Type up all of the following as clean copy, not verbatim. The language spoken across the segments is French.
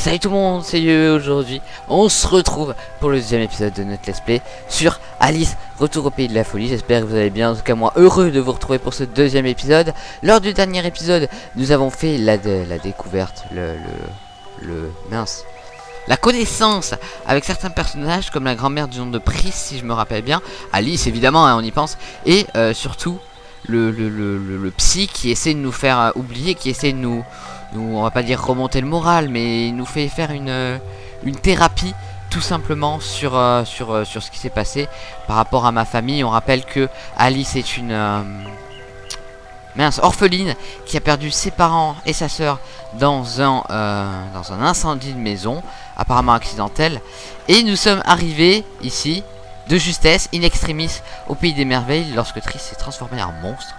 Salut tout le monde, c'est Yo. Aujourd'hui on se retrouve pour le deuxième épisode de notre let's play sur Alice Retour au pays de la folie. J'espère que vous allez bien, en tout cas moi heureux de vous retrouver pour ce deuxième épisode. Lors du dernier épisode nous avons fait la découverte, la connaissance avec certains personnages comme la grand-mère du nom de Pris, si je me rappelle bien, Alice évidemment, hein, on y pense, et surtout le psy qui essaie de nous faire oublier, qui essaie de nous, on va pas dire remonter le moral, mais il nous fait faire une thérapie tout simplement sur ce qui s'est passé par rapport à ma famille. On rappelle que Alice est une orpheline qui a perdu ses parents et sa sœur dans un incendie de maison apparemment accidentel, et nous sommes arrivés ici de justesse, in extremis, au pays des merveilles, lorsque Pris s'est transformé en monstre.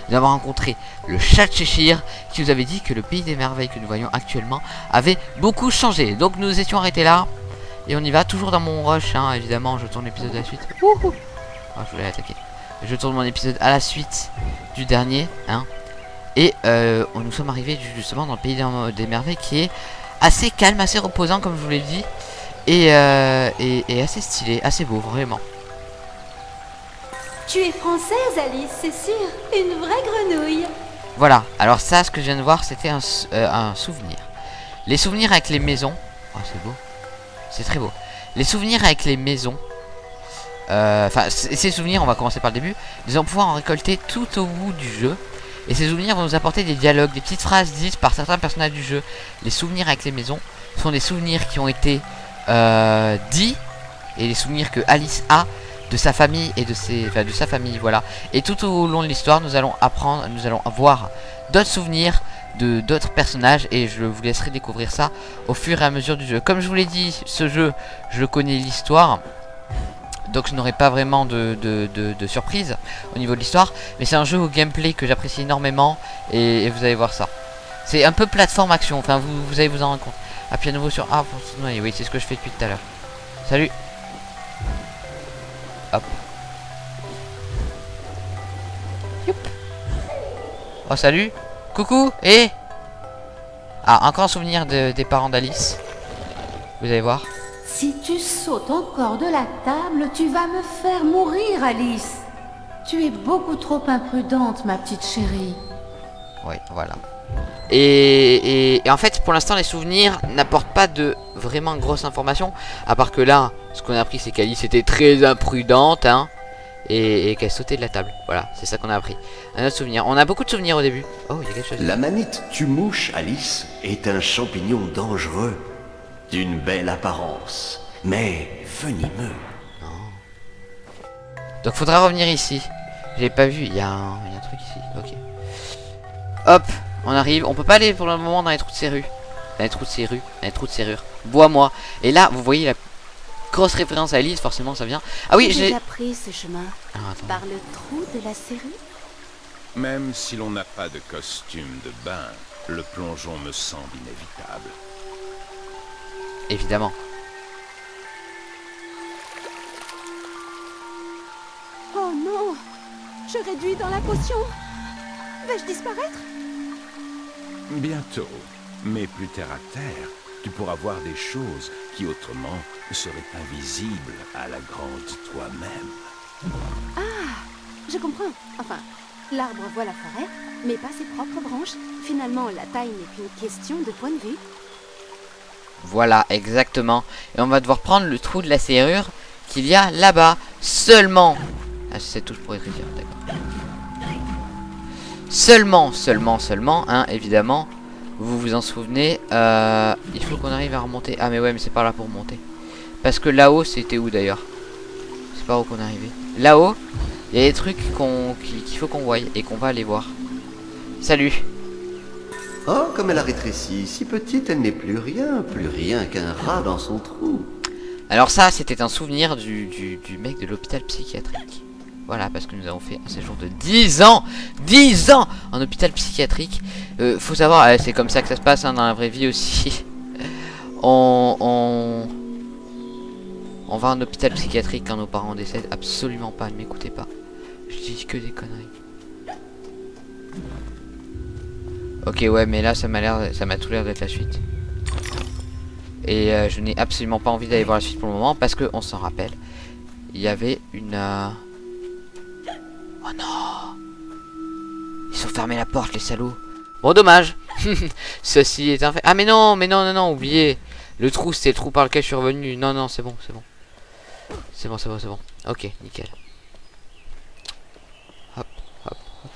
Nous avons rencontré le chat de Cheshire qui nous avait dit que le pays des merveilles que nous voyons actuellement avait beaucoup changé. Donc nous étions arrêtés là et on y va, toujours dans mon rush, hein, évidemment. Je tourne l'épisode à la suite. Oh, je voulais attaquer. Je tourne mon épisode à la suite du dernier, hein. Et nous sommes arrivés justement dans le pays des merveilles qui est assez calme, assez reposant comme je vous l'ai dit. Et assez stylé, assez beau, vraiment. Tu es française, Alice, c'est sûr. Une vraie grenouille. Voilà, alors ça, ce que je viens de voir, c'était un souvenir. Les souvenirs avec les maisons. Oh, c'est beau. C'est très beau. Les souvenirs avec les maisons. Enfin, ces souvenirs, on va commencer par le début. Nous allons pouvoir en récolter tout au bout du jeu. Et ces souvenirs vont nous apporter des dialogues, des petites phrases dites par certains personnages du jeu. Les souvenirs avec les maisons sont des souvenirs qui ont été dit, et les souvenirs que Alice a de sa famille et de sa famille, voilà. Et tout au long de l'histoire, nous allons avoir d'autres souvenirs de d'autres personnages, et je vous laisserai découvrir ça au fur et à mesure du jeu. Comme je vous l'ai dit, ce jeu, je connais l'histoire, donc je n'aurai pas vraiment de surprise au niveau de l'histoire, mais c'est un jeu au gameplay que j'apprécie énormément, et vous allez voir ça. C'est un peu plateforme action, enfin vous allez vous en rendre compte. Appuyez à nouveau sur A pour se noyer. Oui, c'est ce que je fais depuis tout à l'heure. Salut. Hop. Youp. Oh, salut. Coucou. Et ah, encore un souvenir des parents d'Alice. Vous allez voir. Si tu sautes encore de la table, tu vas me faire mourir, Alice. Tu es beaucoup trop imprudente, ma petite chérie. Oui, voilà. Et en fait, pour l'instant, les souvenirs n'apportent pas de vraiment grosses informations. À part que là, ce qu'on a appris, c'est qu'Alice était très imprudente, hein, et qu'elle sautait de la table. Voilà, c'est ça qu'on a appris. Un autre souvenir. On a beaucoup de souvenirs au début. Oh, il y a quelque chose. La manite tue-mouche, Alice, est un champignon dangereux, d'une belle apparence, mais venimeux. Donc, faudra revenir ici. J'ai pas vu. Il y a un truc ici. Ok. Hop. On arrive, on peut pas aller pour le moment dans les trous de serrure. Dans les trous de serrure. Bois-moi. Et là, vous voyez la grosse référence à Alice, forcément ça vient. Ah oui, j'ai déjà pris ce chemin par le trou de la serrure. Même si l'on n'a pas de costume de bain, le plongeon me semble inévitable. Évidemment. Oh non, je réduis dans la potion. Vais-je disparaître? Bientôt, mais plus terre à terre, tu pourras voir des choses qui autrement seraient invisibles à la grande toi-même. Ah, je comprends. Enfin, l'arbre voit la forêt, mais pas ses propres branches. Finalement, la taille n'est qu'une question de point de vue. Voilà, exactement. Et on va devoir prendre le trou de la serrure qu'il y a là-bas. Seulement. Ah, c'est cette touche pour écrire, d'accord. Seulement, hein, évidemment. Vous vous en souvenez. Il faut qu'on arrive à remonter. Ah mais ouais, mais c'est par là pour monter. Parce que là-haut, c'était où d'ailleurs? C'est par où qu'on est arrivé. Là-haut, il y a des trucs qu'il faut qu'on voie et qu'on va aller voir. Salut. Oh, comme elle a rétréci, si petite, elle n'est plus rien qu'un rat dans son trou. Alors ça, c'était un souvenir du mec de l'hôpital psychiatrique. Voilà, parce que nous avons fait un séjour de 10 ans en hôpital psychiatrique. Faut savoir, c'est comme ça que ça se passe, hein, dans la vraie vie aussi. On va en hôpital psychiatrique quand nos parents décèdent. Absolument pas, ne m'écoutez pas. Je dis que des conneries. Ok, ouais, mais là, ça m'a tout l'air d'être la suite. Et je n'ai absolument pas envie d'aller voir la suite pour le moment parce que on s'en rappelle. Il y avait une... Oh non! Ils ont fermé la porte, les salauds. Bon, dommage. Ceci est un fait. Ah, mais non, non, oubliez. Le trou, c'était le trou par lequel je suis revenu. Non, non, c'est bon, c'est bon. C'est bon, c'est bon, c'est bon. Ok, nickel. Hop, hop, hop.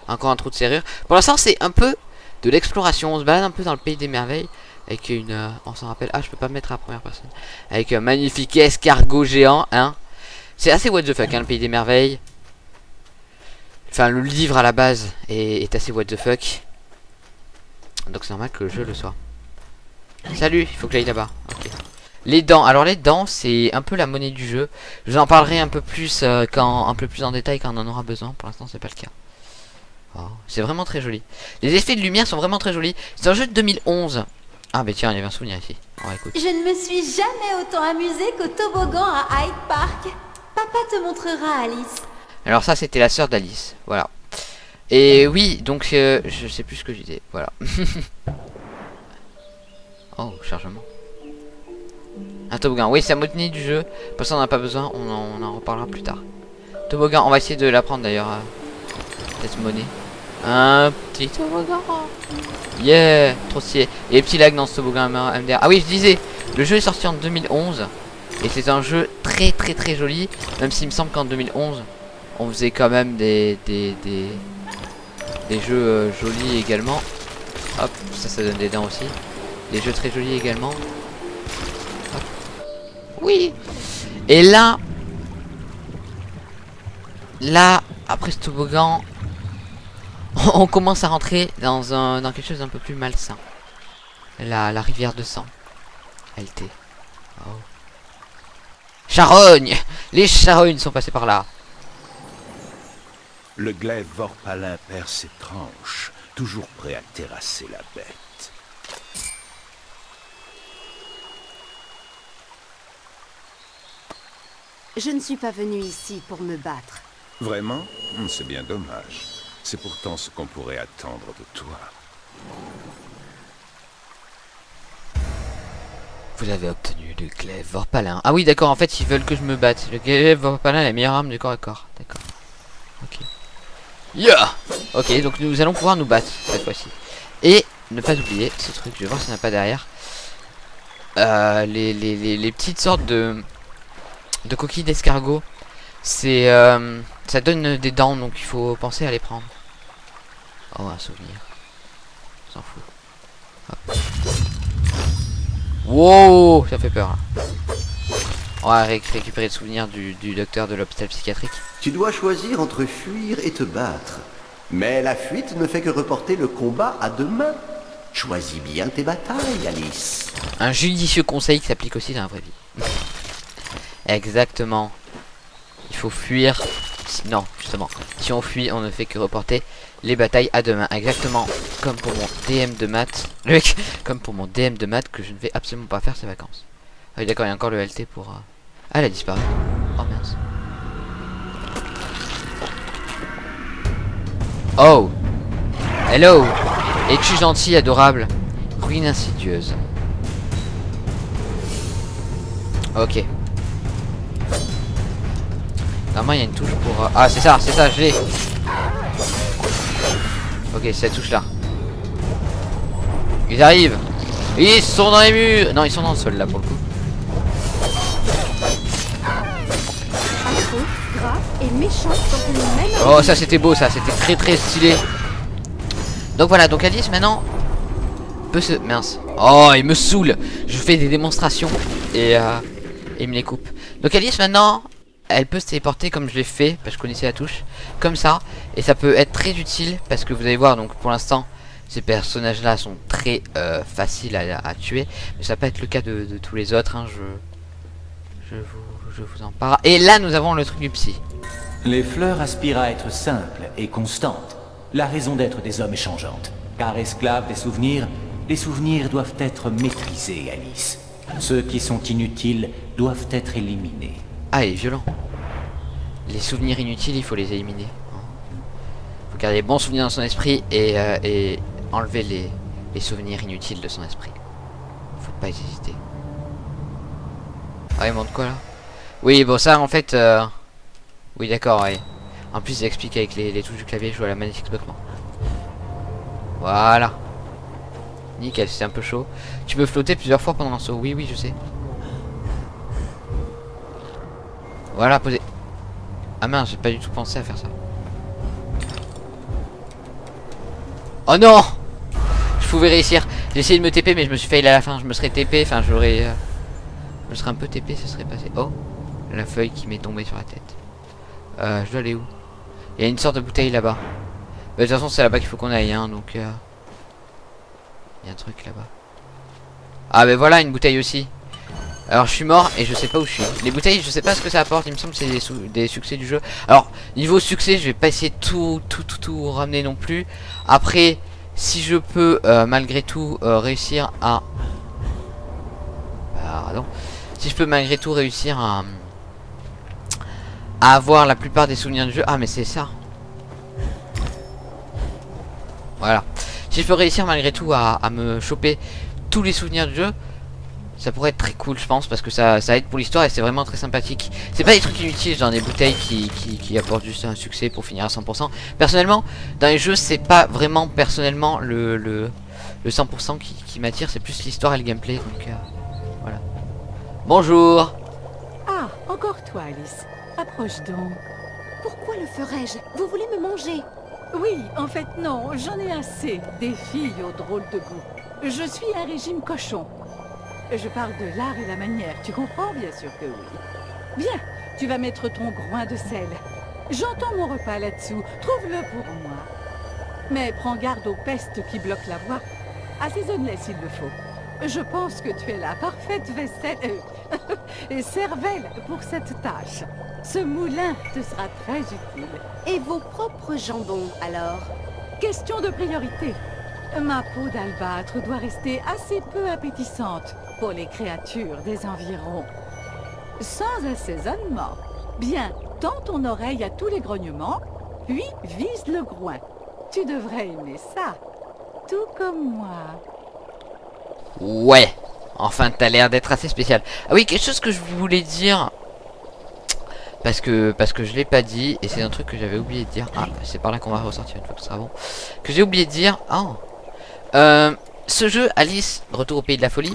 Encore un trou de serrure. Pour l'instant, c'est un peu de l'exploration. On se balade un peu dans le pays des merveilles. Avec une... on s'en rappelle. Ah, je peux pas me mettre à la première personne. Avec un magnifique escargot géant, hein. C'est assez what the fuck, hein, le pays des merveilles. Enfin, le livre à la base est assez what the fuck. Donc c'est normal que le jeu le soit. Salut, il faut que j'aille là-bas. Ok. Les dents. Alors les dents, c'est un peu la monnaie du jeu. Je vous en parlerai un peu plus un peu plus en détail quand on en aura besoin. Pour l'instant, c'est pas le cas. Oh, c'est vraiment très joli. Les effets de lumière sont vraiment très jolis. C'est un jeu de 2011. Ah bah tiens, il y avait un souvenir ici. Oh, écoute. Je ne me suis jamais autant amusée qu'au toboggan à Hyde Park. Papa te montrera, Alice. Alors ça, c'était la sœur d'Alice. Voilà. Et oui, donc je sais plus ce que je disais. Voilà. Oh, chargement. Un toboggan. Oui, c'est la monnaie du jeu. Pour ça, on n'a pas besoin. On en reparlera plus tard. Toboggan. On va essayer de la prendre d'ailleurs. Cette monnaie. Un petit toboggan. Yeah. Trop stylé. Et les petits lags dans ce toboggan MDR. Ah oui, je disais. Le jeu est sorti en 2011. Et c'est un jeu très très très joli. Même s'il me semble qu'en 2011, on faisait quand même des jeux jolis également. Hop, ça donne des dents aussi. Des jeux très jolis également. Hop. Oui. Et là, après ce toboggan, on commence à rentrer dans quelque chose d'un peu plus malsain. La rivière de sang. LT. Oh. Charogne. Les charognes sont passés par là. Le glaive vorpalin perd ses tranches, toujours prêt à terrasser la bête. Je ne suis pas venu ici pour me battre. Vraiment? C'est bien dommage. C'est pourtant ce qu'on pourrait attendre de toi. Vous avez obtenu le glaive vorpalin. Ah oui, d'accord, en fait, ils veulent que je me batte. Le glaive vorpalin est la meilleure arme du corps à corps. D'accord. Ok. Yeah. Ok, donc nous allons pouvoir nous battre cette fois-ci. Et ne pas oublier ce truc, je vais voir s'il n'y en a pas derrière. Les petites sortes de coquilles d'escargot. C'est ça donne des dents, donc il faut penser à les prendre. Oh, un souvenir. On s'en fout. Hop. Wow, ça fait peur là. On va récupérer le souvenir du docteur de l'hôpital psychiatrique. Tu dois choisir entre fuir et te battre. Mais la fuite ne fait que reporter le combat à demain. Choisis bien tes batailles, Alice. Un judicieux conseil qui s'applique aussi dans la vraie vie. Exactement. Il faut fuir. Non, justement. Si on fuit, on ne fait que reporter les batailles à demain. Exactement comme pour mon DM de maths. Comme pour mon DM de maths que je ne vais absolument pas faire ces vacances. Ah oui, d'accord, il y a encore le LT pour... Ah, elle a disparu. Oh, mince. Oh. Hello. Es-tu gentil, adorable? Ruine insidieuse. Ok. Normalement, il y a une touche pour... Ah, c'est ça, je l'ai. Ok, c'est cette touche-là. Ils arrivent. Ils sont dans les murs. Non, ils sont dans le sol, là, pour le coup. Oh, ça c'était beau, ça c'était très très stylé. Donc voilà, donc Alice maintenant peut se... Mince. Oh, il me saoule. Je fais des démonstrations et il me les coupe. Donc Alice maintenant, elle peut se téléporter comme je l'ai fait, parce que je connaissais la touche, comme ça. Et ça peut être très utile parce que vous allez voir, donc pour l'instant, ces personnages là sont très faciles à tuer. Mais ça peut être le cas de tous les autres, hein, je vous en parle. Et là nous avons le truc du psy. Les fleurs aspirent à être simples et constantes. La raison d'être des hommes est changeante. Car esclaves des souvenirs, les souvenirs doivent être maîtrisés, Alice. Ceux qui sont inutiles doivent être éliminés. Ah, il est violent. Les souvenirs inutiles, il faut les éliminer. Faut garder les bons souvenirs dans son esprit et enlever les souvenirs inutiles de son esprit. Faut pas hésiter. Ah, il montre quoi là? Oui, bon, ça en fait. Oui, d'accord, ouais. En plus, il explique avec les touches du clavier, je joue à la manette Xbox. Voilà. Nickel, c'est un peu chaud. Tu peux flotter plusieurs fois pendant un saut. Oui, oui, je sais. Voilà, posé. Ah mince, j'ai pas du tout pensé à faire ça. Oh non! Je pouvais réussir. J'ai essayé de me TP, mais je me suis fail à la fin. Je me serais TP, enfin, j'aurais. Je me serais un peu TP, ça serait passé. Oh! La feuille qui m'est tombée sur la tête. Je dois aller où? Il y a une sorte de bouteille là-bas. Bah, de toute façon, c'est là-bas qu'il faut qu'on aille, hein, donc. Il y a un truc là-bas. Ah, ben voilà, une bouteille aussi. Alors, je suis mort et je sais pas où je suis. Les bouteilles, je sais pas ce que ça apporte. Il me semble que c'est des succès du jeu. Alors, niveau succès, je vais pas essayer de tout ramener non plus. Après, si je peux, malgré tout, réussir à. Pardon. Si je peux malgré tout réussir à avoir la plupart des souvenirs du jeu. Ah, mais c'est ça. Voilà. Si je peux réussir malgré tout à me choper tous les souvenirs du jeu, ça pourrait être très cool, je pense, parce que ça aide pour l'histoire et c'est vraiment très sympathique. C'est pas des trucs inutiles, genre des bouteilles qui apportent juste un succès pour finir à 100%. Personnellement, dans les jeux, c'est pas vraiment personnellement le 100% qui m'attire, c'est plus l'histoire et le gameplay. Donc voilà. Bonjour. Ah, encore toi, Alice. Approche donc. Pourquoi le ferais-je? Vous voulez me manger? Oui, en fait, non, j'en ai assez des filles aux drôles de goût. Je suis un régime cochon. Je parle de l'art et la manière, tu comprends? Bien sûr que oui. Bien, tu vas mettre ton groin de sel. J'entends mon repas là-dessous, trouve-le pour moi. Mais prends garde aux pestes qui bloquent la voie. Assaisonne-les s'il le faut. Je pense que tu es la parfaite vaisselle et cervelle pour cette tâche. Ce moulin te sera très utile. Et vos propres jambons, alors? Question de priorité. Ma peau d'albâtre doit rester assez peu appétissante pour les créatures des environs. Sans assaisonnement. Bien, tends ton oreille à tous les grognements, puis vise le groin. Tu devrais aimer ça, tout comme moi. Ouais. Enfin, t'as l'air d'être assez spécial. Ah oui, quelque chose que je voulais dire. Parce que je l'ai pas dit. Et c'est un truc que j'avais oublié de dire. Ah, c'est par là qu'on va ressortir une fois que ce sera bon. Que j'ai oublié de dire. Oh. Ce jeu, Alice, Retour au Pays de la Folie,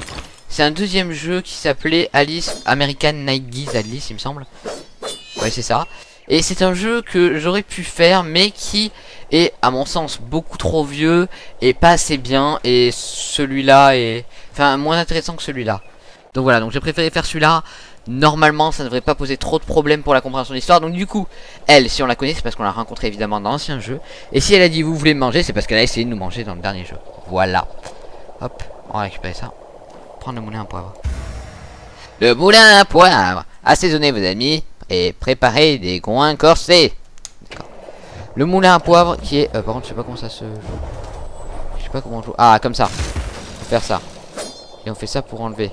c'est un deuxième jeu qui s'appelait Alice American Night Geese Alice, il me semble. Ouais, c'est ça. Et c'est un jeu que j'aurais pu faire, mais qui est, à mon sens, beaucoup trop vieux et pas assez bien. Et celui-là est, enfin, moins intéressant que celui-là. Donc voilà, donc j'ai préféré faire celui-là. Normalement, ça ne devrait pas poser trop de problèmes pour la compréhension de l'histoire. Donc du coup, elle, si on la connaît, c'est parce qu'on l'a rencontrée évidemment dans l'ancien jeu. Et si elle a dit vous voulez me manger, c'est parce qu'elle a essayé de nous manger dans le dernier jeu. Voilà. Hop, on va récupérer ça. Prendre le moulin à poivre. Le moulin à poivre. Assaisonnez vos amis et préparez des groins corsés. D'accord. Le moulin à poivre qui est... par contre, je sais pas comment ça se joue. Je sais pas comment on joue. Ah, comme ça. Faut faire ça. Et on fait ça pour enlever.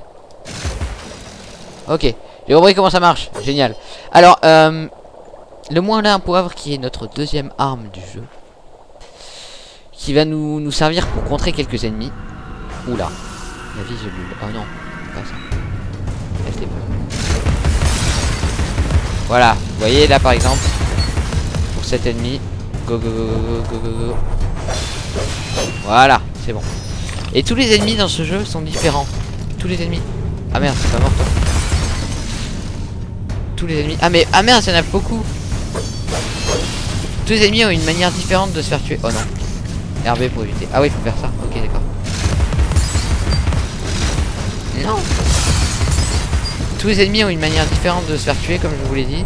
Ok, j'ai compris comment ça marche, génial. Alors, le moulin à poivre qui est notre deuxième arme du jeu, qui va nous servir pour contrer quelques ennemis. Oula, la vie j'ai lu. Oh non, pas ça. Restez peu. Voilà, vous voyez là par exemple, pour cet ennemi, go go go go go go go. Voilà, c'est bon. Et tous les ennemis dans ce jeu sont différents. Tous les ennemis. Ah merde, c'est pas mort toi. Tous les ennemis. Ah mais ah merde, il y en a beaucoup. Tous les ennemis ont une manière différente de se faire tuer. Oh non. RB pour éviter. Ah oui, il faut faire ça. Ok, d'accord. Non. Tous les ennemis ont une manière différente de se faire tuer, comme je vous l'ai dit.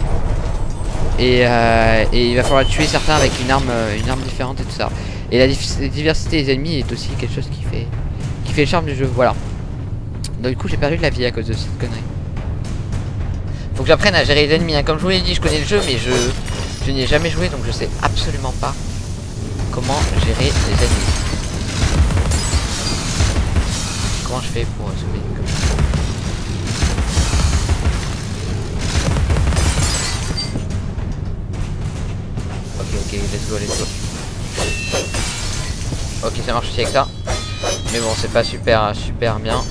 Et il va falloir tuer certains avec une arme différente et tout ça. Et la diversité des ennemis est aussi quelque chose qui fait le charme du jeu. Voilà. Donc du coup, j'ai perdu de la vie à cause de cette connerie. Faut que j'apprenne à gérer les ennemis, hein. Comme je vous l'ai dit, je connais le jeu, mais je n'y ai jamais joué, donc je sais absolument pas comment gérer les ennemis. Comment je fais pour sauver comme ça. Ok, let's go. Ok, ça marche aussi avec ça. Mais bon, c'est pas super bien.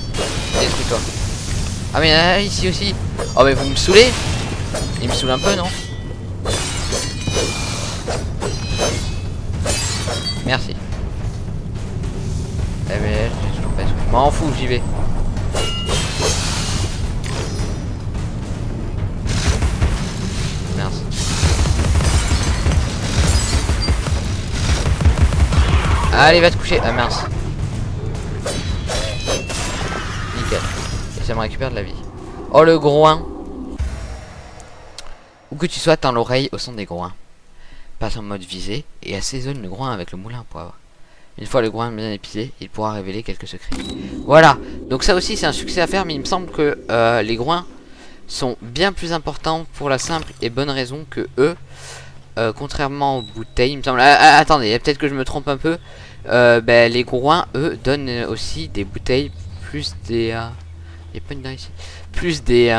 Détruis-toi. Ah mais ici aussi. Oh mais vous me saoulez. Il me saoule un peu, non? Merci. Eh mais j'ai toujours pas. Je m'en fous, j'y vais. Merci. Allez, va te coucher. Ah mince. Nickel. Et ça me récupère de la vie. Oh le groin. Où que tu sois, tends l'oreille au son des groins. Passe en mode visée et assaisonne le groin avec le moulin à poivre. Une fois le groin bien épisé, il pourra révéler quelques secrets. Voilà. Donc ça aussi c'est un succès à faire, mais il me semble que les groins sont bien plus importants pour la simple et bonne raison que eux. Contrairement aux bouteilles, il me semble. Attendez, peut-être que je me trompe un peu. Les groins, eux, donnent aussi des bouteilles plus des. Il n'y a pas une dent ici. Plus des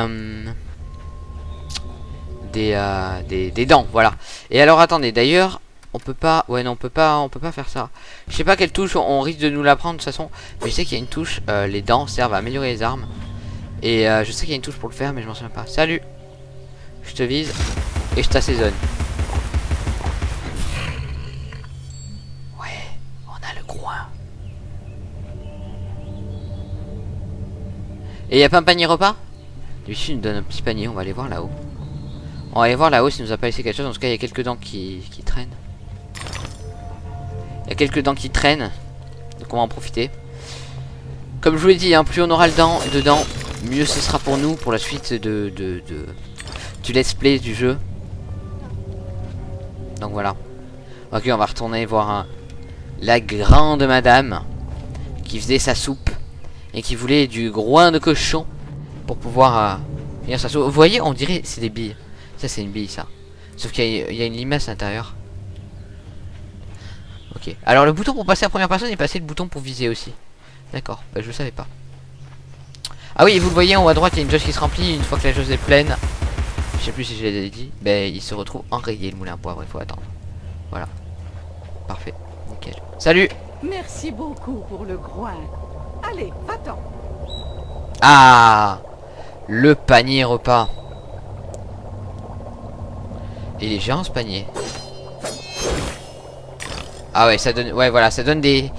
dents, voilà. Et alors attendez, d'ailleurs, on peut pas. Ouais, non, on peut pas faire ça. Je sais pas quelle touche, on risque de nous la prendre de toute façon. Mais je sais qu'il y a une touche. Les dents servent à améliorer les armes. Et je sais qu'il y a une touche pour le faire, mais je m'en souviens pas. Salut. Je te vise et je t'assaisonne. Et y a pas un panier repas? Lui-ci nous donne un petit panier, on va aller voir là-haut. On va aller voir là-haut s'il nous a pas laissé quelque chose. En tout cas, il y a quelques dents qui traînent. Il y a quelques dents qui traînent. Donc on va en profiter. Comme je vous l'ai dit, hein, plus on aura dedans, mieux ce sera pour nous pour la suite du let's play du jeu. Donc voilà. Ok, on va retourner voir la grande madame qui faisait sa soupe. Et qui voulait du groin de cochon pour pouvoir finir sa soupe. Vous voyez, on dirait c'est des billes. Ça c'est une bille ça. Sauf qu'il y a une limace à l'intérieur. Ok. Alors le bouton pour passer à première personne est passé le bouton pour viser aussi. D'accord. Bah, je le savais pas. Ah oui, vous le voyez en haut à droite, il y a une jauge qui se remplit. Une fois que la jauge est pleine, je sais plus si je l'ai dit, ben il se retrouve enrayé le moulin à poivre. Il faut attendre. Voilà. Parfait. Nickel. Salut. Merci beaucoup pour le groin. Allez, va-t'en. Ah, le panier repas. Il est géant ce panier. Ah ouais, ça donne, ouais voilà, ça donne des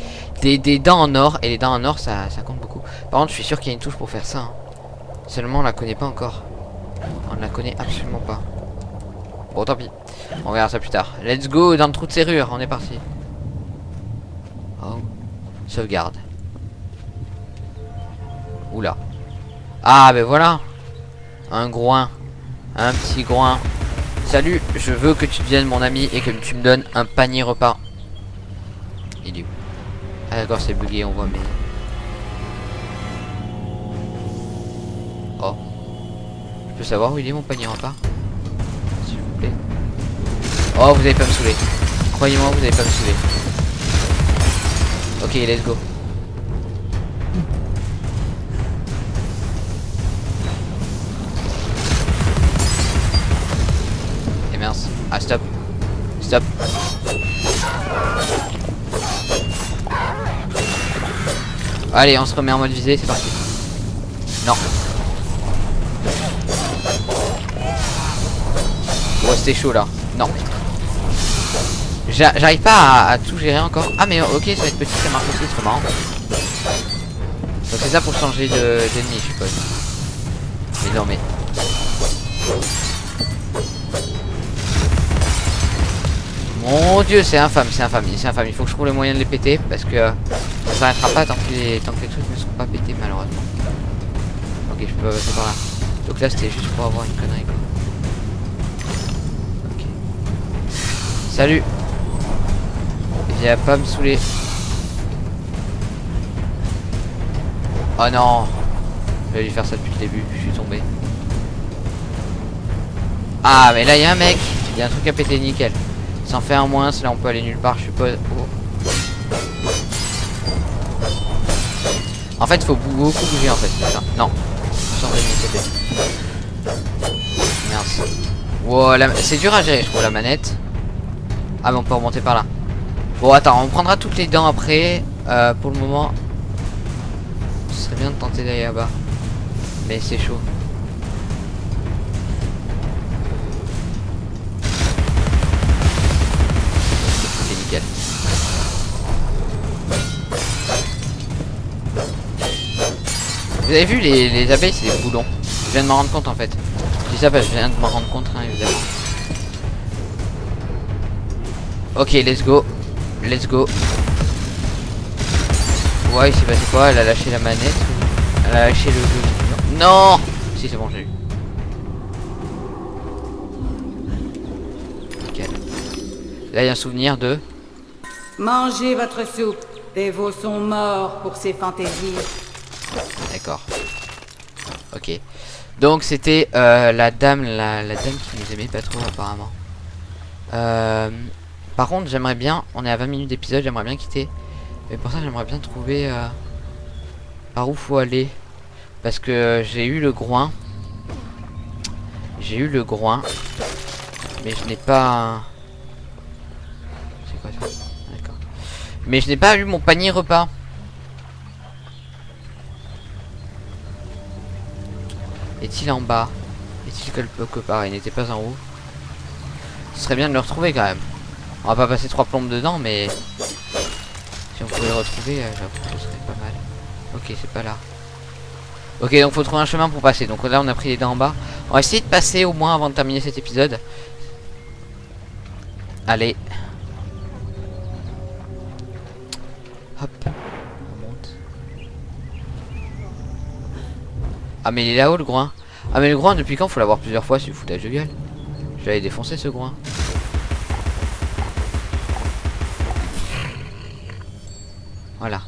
dents en or. Et les dents en or, ça compte beaucoup. Par contre, je suis sûr qu'il y a une touche pour faire ça. Hein. Seulement, on la connaît pas encore. On ne la connaît absolument pas. Bon, tant pis. On verra ça plus tard. Let's go dans le trou de serrure. On est parti. Oh, sauvegarde. Oula. Ah ben voilà. Un groin. Un petit groin. Salut, je veux que tu deviennes mon ami et que tu me donnes un panier repas. Il est où? Ah d'accord, c'est bugué, on voit mais... Oh. Je peux savoir où il est mon panier repas? S'il vous plaît. Oh, vous allez pas me saouler. Croyez-moi, vous allez pas me saouler. Ok, let's go. Ah stop. Stop. Allez, on se remet en mode visée, c'est parti. Non. Bon, c'était chaud là. Non. J'arrive pas à tout gérer encore. Ah mais ok, ça va être petit, ça marche aussi, c'est marrant. Donc c'est ça pour changer d'ennemi, je suppose. Mais non mais... Mon dieu, c'est infâme, c'est infâme, c'est infâme. Il faut que je trouve le moyen de les péter parce que ça s'arrêtera pas tant que les trucs ne seront pas pétés malheureusement. Ok, je peux passer par là. Donc là c'était juste pour avoir une connerie quoi. Ok. Salut. Viens pas me saouler. Oh non. J'allais faire ça depuis le début, je suis tombé. Ah mais là il y a un mec. Il y a un truc à péter, nickel. Ça en fait un moins, là on peut aller nulle part, je suppose. Oh. En fait, faut beaucoup bouger en fait, c'est ça. Non. Changer d'initiative. Merci. Wow, c'est dur à gérer, je trouve, la manette. Ah, mais on peut remonter par là. Bon, attends, on prendra toutes les dents après. Pour le moment, ce serait bien de tenter d'aller là-bas. Mais c'est chaud. C'est nickel. Vous avez vu les abeilles, c'est des boulons. Je viens de m'en rendre compte en fait. Je dis ça parce que je viens de m'en rendre compte, hein, évidemment. Ok, let's go. Let's go. Ouais, il s'est passé quoi? Elle a lâché la manette. Elle a lâché le... Non. Si, c'est bon, j'ai eu. Nickel. Là, il y a un souvenir de... Mangez votre soupe. Des veaux sont morts pour ces fantaisies. D'accord. Ok. Donc, c'était la dame la dame qui nous aimait pas trop, apparemment. Par contre, j'aimerais bien... On est à 20 minutes d'épisode, j'aimerais bien quitter... Mais pour ça, j'aimerais bien trouver par où faut aller. Parce que j'ai eu le groin. J'ai eu le groin. Mais je n'ai pas... C'est quoi ça? D'accord. Mais je n'ai pas eu mon panier repas. Est-il en bas? Est-il quelque part? Il n'était pas en haut. Ce serait bien de le retrouver quand même. On va pas passer 3 plombes dedans, mais... Si on pouvait le retrouver, j'avoue que ce serait pas mal. Ok, c'est pas là. Ok, donc faut trouver un chemin pour passer. Donc là, on a pris les dents en bas. On va essayer de passer au moins avant de terminer cet épisode. Allez. Hop. On monte. Ah, mais il est là-haut, le groin. Ah, mais le groin, depuis quand faut l'avoir plusieurs fois? C'est du foutage de gueule. Je l'avais défoncé, ce groin. Voilà.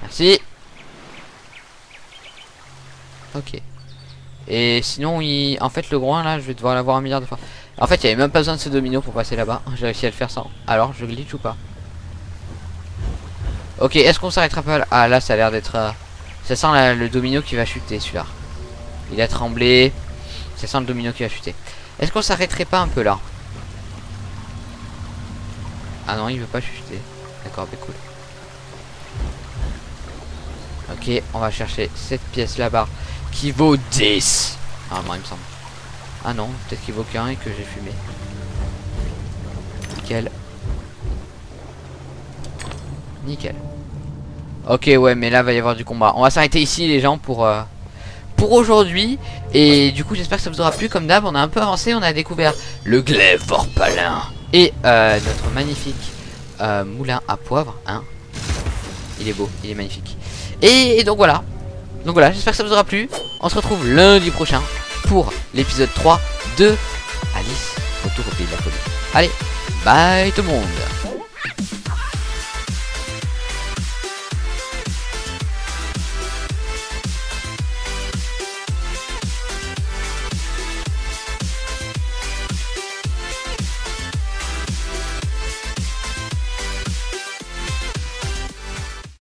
Merci. Ok. Et sinon, en fait, le groin, là, je vais devoir l'avoir un milliard de fois. En fait, il n'y avait même pas besoin de ce domino pour passer là-bas. J'ai réussi à le faire sans. Alors, je glitch ou pas? Ok, est-ce qu'on s'arrêtera pas là? Ah, là, ça a l'air d'être... Ça sent le domino qui va chuter, celui-là. Il a tremblé. Ça sent le domino qui va chuter. Est-ce qu'on s'arrêterait pas un peu là? Ah non, il veut pas chuter. D'accord, bah cool. Ok, on va chercher cette pièce là-bas qui vaut 10. Normalement, il me semble. Ah non, peut-être qu'il vaut qu'un et que j'ai fumé. Nickel. Nickel. Ok, ouais, mais là, va y avoir du combat. On va s'arrêter ici, les gens, pour aujourd'hui. Et du coup, j'espère que ça vous aura plu. Comme d'hab, on a un peu avancé. On a découvert le glaive Vorpalin et notre magnifique moulin à poivre. Hein. Il est beau, il est magnifique. Et donc voilà. Donc voilà, j'espère que ça vous aura plu. On se retrouve lundi prochain pour l'épisode 3 de Alice Retour au pays de la folie. Allez, bye tout le monde.